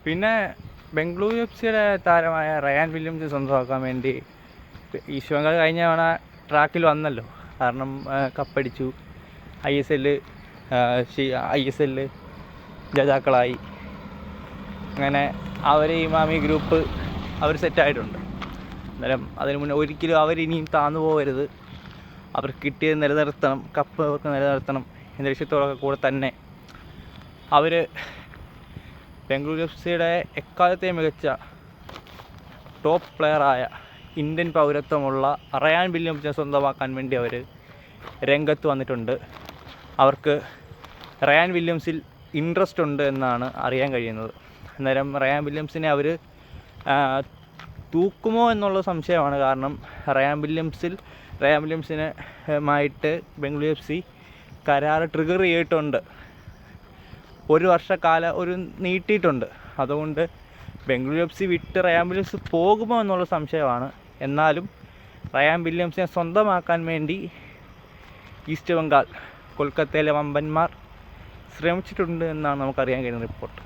പിന്നെ ബംഗളൂരു എഫ് സിയുടെ താരമായ റയാൻ വില്യംസ് സ്വന്തമാക്കാൻ വേണ്ടി ഈസ്റ്റ് ബംഗാൾ കഴിഞ്ഞ തവണ ട്രാക്കിൽ വന്നല്ലോ. കാരണം കപ്പടിച്ചു, ISL ജേതാക്കളായി. അങ്ങനെ അവർ ഇമാമി ഗ്രൂപ്പ് അവർ സെറ്റായിട്ടുണ്ട്. അന്നേരം അതിന് മുന്നേ ഒരിക്കലും അവരിനിയും താന്നു പോകരുത്, അവർക്ക് കിട്ടിയത് നിലനിർത്തണം, കപ്പ് അവർക്ക് നിലനിർത്തണം എന്ന ലക്ഷ്യത്തോടൊക്കെ കൂടെ തന്നെ അവർ ബംഗളൂരു എഫ് സിയുടെ എക്കാലത്തെ മികച്ച ടോപ്പ് പ്ലെയറായ ഇന്ത്യൻ പൗരത്വമുള്ള റയാൻ വില്യംസിനെ സ്വന്തമാക്കാൻ വേണ്ടി അവർ രംഗത്ത് വന്നിട്ടുണ്ട്. അവർക്ക് റയാൻ വില്യംസിൽ ഇൻട്രസ്റ്റ് ഉണ്ട് എന്നാണ് അറിയാൻ കഴിയുന്നത്. അന്നേരം റയാൻ വില്യംസിനെ അവർ തൂക്കുമോ എന്നുള്ള സംശയമാണ്. കാരണം റയാൻ വില്യംസിനുമായിട്ട് ബംഗളൂരു എഫ് സി കരാർ ട്രിഗർ ചെയ്തിട്ടുണ്ട്, ഒരു വർഷക്കാലം നീട്ടിയിട്ടുണ്ട്. അതുകൊണ്ട് ബംഗളൂരു എഫ് സി വിട്ട് റയാൻ വില്യംസ് പോകുമോ എന്നുള്ള സംശയമാണ്. എന്നാലും റയാൻ വില്യംസിനെ സ്വന്തമാക്കാൻ വേണ്ടി ഈസ്റ്റ് ബംഗാൾ, കൊൽക്കത്തയിലെ വമ്പന്മാർ ശ്രമിച്ചിട്ടുണ്ട് എന്നാണ് നമുക്കറിയാൻ കഴിയുന്ന റിപ്പോർട്ട്.